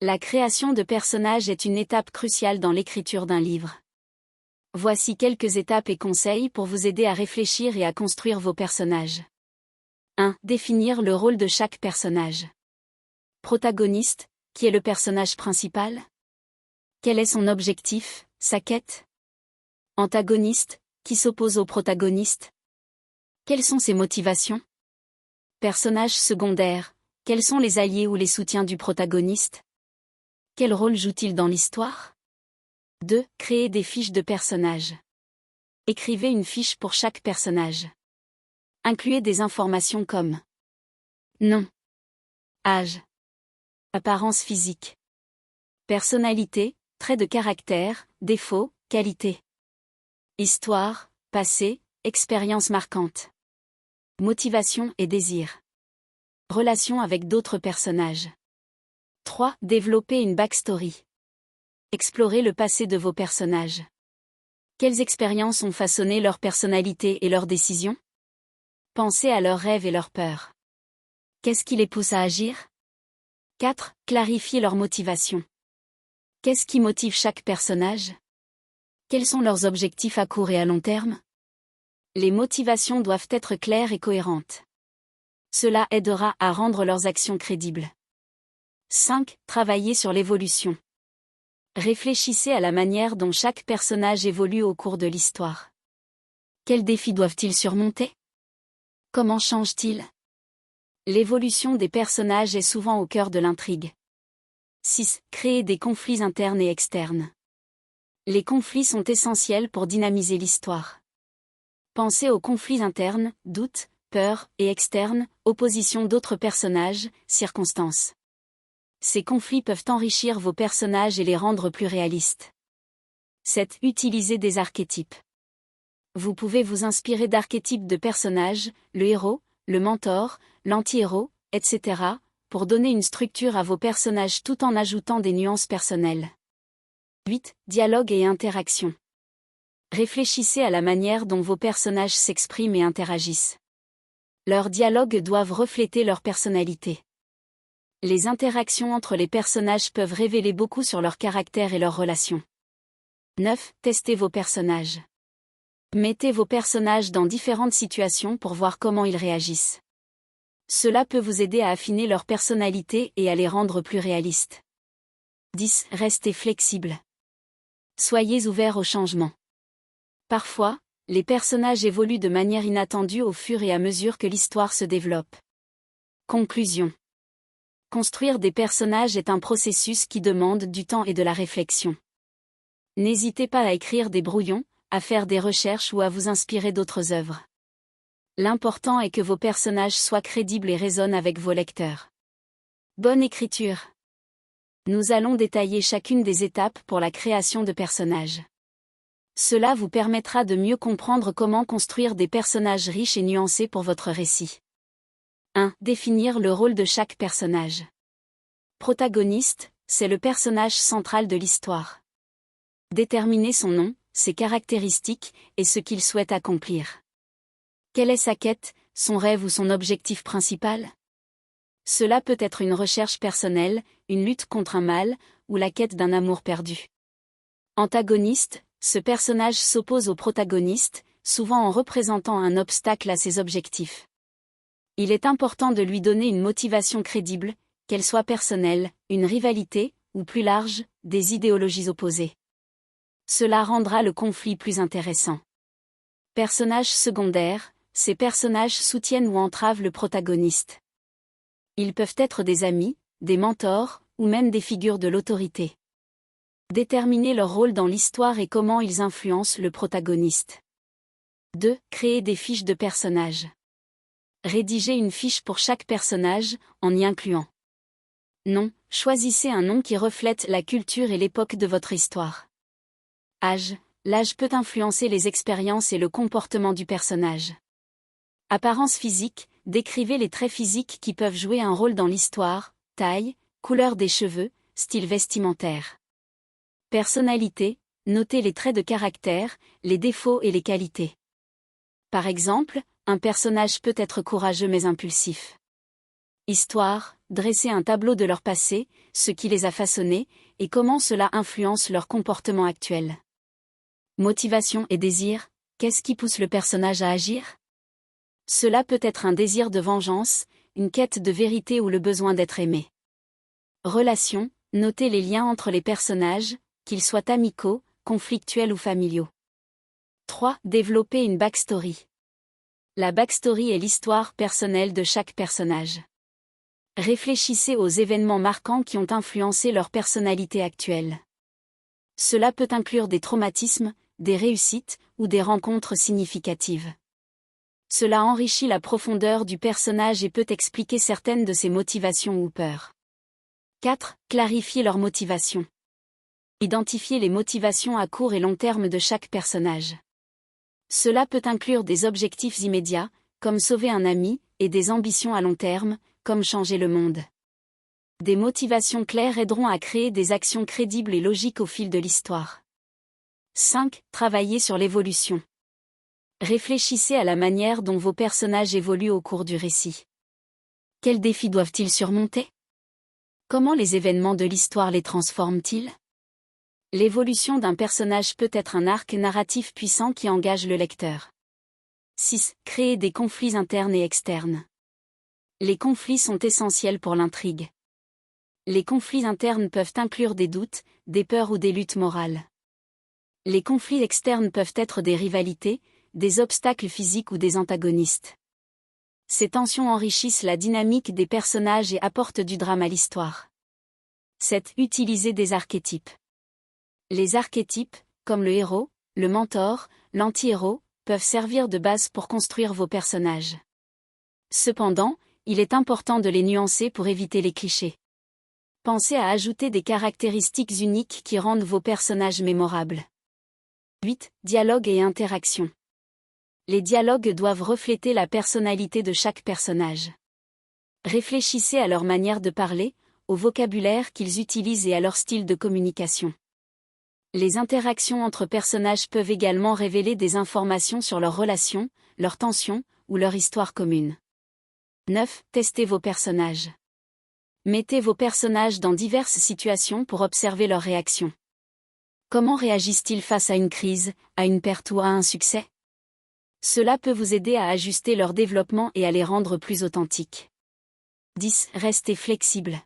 La création de personnages est une étape cruciale dans l'écriture d'un livre. Voici quelques étapes et conseils pour vous aider à réfléchir et à construire vos personnages. 1. Définir le rôle de chaque personnage. Protagoniste, qui est le personnage principal? Quel est son objectif, sa quête? Antagoniste, qui s'oppose au protagoniste? Quelles sont ses motivations? Personnage secondaire, quels sont les alliés ou les soutiens du protagoniste? Quel rôle joue-t-il dans l'histoire? 2. Créer des fiches de personnages. Écrivez une fiche pour chaque personnage. Incluez des informations comme nom, âge, apparence physique, personnalité, traits de caractère, défauts, qualités, histoire, passé, expérience marquante, motivation et désir, relation avec d'autres personnages. 3. Développer une backstory. Explorez le passé de vos personnages. Quelles expériences ont façonné leur personnalité et leurs décisions? Pensez à leurs rêves et leurs peurs. Qu'est-ce qui les pousse à agir? 4. Clarifiez leurs motivations. Qu'est-ce qui motive chaque personnage? Quels sont leurs objectifs à court et à long terme? Les motivations doivent être claires et cohérentes. Cela aidera à rendre leurs actions crédibles. 5. Travaillez sur l'évolution. Réfléchissez à la manière dont chaque personnage évolue au cours de l'histoire. Quels défis doivent-ils surmonter? Comment changent-ils? L'évolution des personnages est souvent au cœur de l'intrigue. 6. Créer des conflits internes et externes. Les conflits sont essentiels pour dynamiser l'histoire. Pensez aux conflits internes, doutes, peurs, et externes, opposition d'autres personnages, circonstances. Ces conflits peuvent enrichir vos personnages et les rendre plus réalistes. 7. Utilisez des archétypes. Vous pouvez vous inspirer d'archétypes de personnages, le héros, le mentor, l'anti-héros, etc., pour donner une structure à vos personnages tout en ajoutant des nuances personnelles. 8. Dialogue et interaction. Réfléchissez à la manière dont vos personnages s'expriment et interagissent. Leurs dialogues doivent refléter leur personnalité. Les interactions entre les personnages peuvent révéler beaucoup sur leur caractère et leurs relations. 9. Testez vos personnages. Mettez vos personnages dans différentes situations pour voir comment ils réagissent. Cela peut vous aider à affiner leur personnalité et à les rendre plus réalistes. 10. Restez flexible. Soyez ouverts au changement. Parfois, les personnages évoluent de manière inattendue au fur et à mesure que l'histoire se développe. Conclusion. Construire des personnages est un processus qui demande du temps et de la réflexion. N'hésitez pas à écrire des brouillons, à faire des recherches ou à vous inspirer d'autres œuvres. L'important est que vos personnages soient crédibles et résonnent avec vos lecteurs. Bonne écriture! Nous allons détailler chacune des étapes pour la création de personnages. Cela vous permettra de mieux comprendre comment construire des personnages riches et nuancés pour votre récit. 1. Définir le rôle de chaque personnage. Protagoniste, c'est le personnage central de l'histoire. Déterminez son nom, ses caractéristiques, et ce qu'il souhaite accomplir. Quelle est sa quête, son rêve ou son objectif principal? Cela peut être une recherche personnelle, une lutte contre un mal, ou la quête d'un amour perdu. Antagoniste, ce personnage s'oppose au protagoniste, souvent en représentant un obstacle à ses objectifs. Il est important de lui donner une motivation crédible, qu'elle soit personnelle, une rivalité, ou plus large, des idéologies opposées. Cela rendra le conflit plus intéressant. Personnages secondaires, ces personnages soutiennent ou entravent le protagoniste. Ils peuvent être des amis, des mentors, ou même des figures de l'autorité. Déterminer leur rôle dans l'histoire et comment ils influencent le protagoniste. 2. Créer des fiches de personnages. Rédigez une fiche pour chaque personnage, en y incluant nom. Choisissez un nom qui reflète la culture et l'époque de votre histoire. Âge. L'âge peut influencer les expériences et le comportement du personnage. Apparence physique. Décrivez les traits physiques qui peuvent jouer un rôle dans l'histoire, taille, couleur des cheveux, style vestimentaire. Personnalité. Notez les traits de caractère, les défauts et les qualités. Par exemple, un personnage peut être courageux mais impulsif. Histoire, dresser un tableau de leur passé, ce qui les a façonnés, et comment cela influence leur comportement actuel. Motivation et désir, qu'est-ce qui pousse le personnage à agir? Cela peut être un désir de vengeance, une quête de vérité ou le besoin d'être aimé. Relations, notez les liens entre les personnages, qu'ils soient amicaux, conflictuels ou familiaux. 3. Développer une backstory. La backstory est l'histoire personnelle de chaque personnage. Réfléchissez aux événements marquants qui ont influencé leur personnalité actuelle. Cela peut inclure des traumatismes, des réussites, ou des rencontres significatives. Cela enrichit la profondeur du personnage et peut expliquer certaines de ses motivations ou peurs. 4. Clarifier leurs motivations. Identifier les motivations à court et long terme de chaque personnage. Cela peut inclure des objectifs immédiats, comme sauver un ami, et des ambitions à long terme, comme changer le monde. Des motivations claires aideront à créer des actions crédibles et logiques au fil de l'histoire. 5. Travailler sur l'évolution. Réfléchissez à la manière dont vos personnages évoluent au cours du récit. Quels défis doivent-ils surmonter? Comment les événements de l'histoire les transforment-ils? L'évolution d'un personnage peut être un arc narratif puissant qui engage le lecteur. 6. Créer des conflits internes et externes. Les conflits sont essentiels pour l'intrigue. Les conflits internes peuvent inclure des doutes, des peurs ou des luttes morales. Les conflits externes peuvent être des rivalités, des obstacles physiques ou des antagonistes. Ces tensions enrichissent la dynamique des personnages et apportent du drame à l'histoire. 7. Utiliser des archétypes. Les archétypes, comme le héros, le mentor, l'anti-héros, peuvent servir de base pour construire vos personnages. Cependant, il est important de les nuancer pour éviter les clichés. Pensez à ajouter des caractéristiques uniques qui rendent vos personnages mémorables. 8. Dialogue et interaction. Les dialogues doivent refléter la personnalité de chaque personnage. Réfléchissez à leur manière de parler, au vocabulaire qu'ils utilisent et à leur style de communication. Les interactions entre personnages peuvent également révéler des informations sur leurs relations, leurs tensions, ou leur histoire commune. 9. Testez vos personnages. Mettez vos personnages dans diverses situations pour observer leurs réactions. Comment réagissent-ils face à une crise, à une perte ou à un succès? Cela peut vous aider à ajuster leur développement et à les rendre plus authentiques. 10. Restez flexible.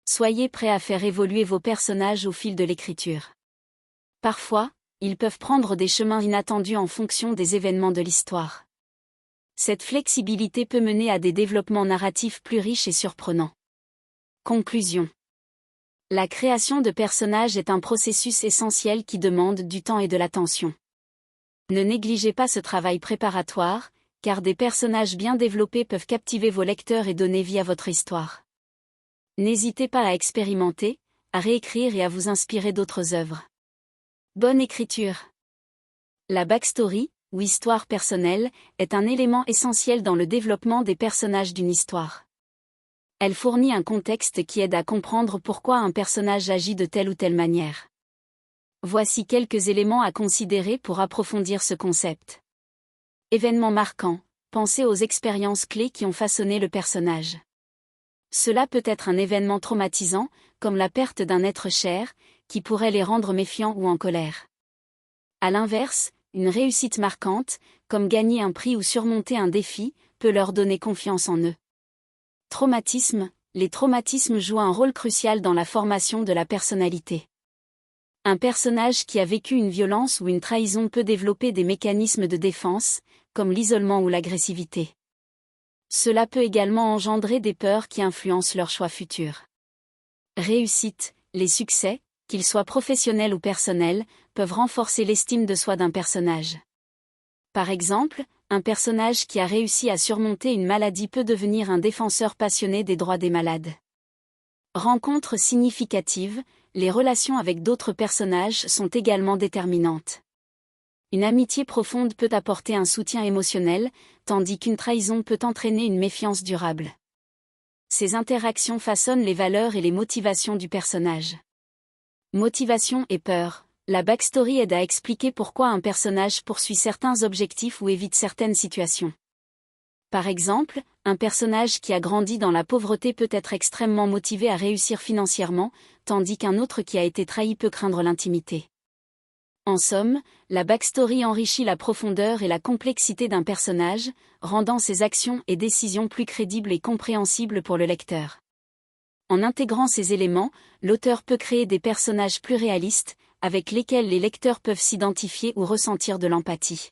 Soyez prêt à faire évoluer vos personnages au fil de l'écriture. Parfois, ils peuvent prendre des chemins inattendus en fonction des événements de l'histoire. Cette flexibilité peut mener à des développements narratifs plus riches et surprenants. Conclusion. La création de personnages est un processus essentiel qui demande du temps et de l'attention. Ne négligez pas ce travail préparatoire, car des personnages bien développés peuvent captiver vos lecteurs et donner vie à votre histoire. N'hésitez pas à expérimenter, à réécrire et à vous inspirer d'autres œuvres. Bonne écriture. La backstory, ou histoire personnelle, est un élément essentiel dans le développement des personnages d'une histoire. Elle fournit un contexte qui aide à comprendre pourquoi un personnage agit de telle ou telle manière. Voici quelques éléments à considérer pour approfondir ce concept. Événements marquants, pensez aux expériences clés qui ont façonné le personnage. Cela peut être un événement traumatisant, comme la perte d'un être cher, qui pourrait les rendre méfiants ou en colère. À l'inverse, une réussite marquante, comme gagner un prix ou surmonter un défi, peut leur donner confiance en eux. Traumatisme, les traumatismes jouent un rôle crucial dans la formation de la personnalité. Un personnage qui a vécu une violence ou une trahison peut développer des mécanismes de défense, comme l'isolement ou l'agressivité. Cela peut également engendrer des peurs qui influencent leurs choix futurs. Réussite, les succès, qu'ils soient professionnels ou personnels, peuvent renforcer l'estime de soi d'un personnage. Par exemple, un personnage qui a réussi à surmonter une maladie peut devenir un défenseur passionné des droits des malades. Rencontres significatives, les relations avec d'autres personnages sont également déterminantes. Une amitié profonde peut apporter un soutien émotionnel, tandis qu'une trahison peut entraîner une méfiance durable. Ces interactions façonnent les valeurs et les motivations du personnage. Motivation et peur. La backstory aide à expliquer pourquoi un personnage poursuit certains objectifs ou évite certaines situations. Par exemple, un personnage qui a grandi dans la pauvreté peut être extrêmement motivé à réussir financièrement, tandis qu'un autre qui a été trahi peut craindre l'intimité. En somme, la backstory enrichit la profondeur et la complexité d'un personnage, rendant ses actions et décisions plus crédibles et compréhensibles pour le lecteur. En intégrant ces éléments, l'auteur peut créer des personnages plus réalistes, avec lesquels les lecteurs peuvent s'identifier ou ressentir de l'empathie.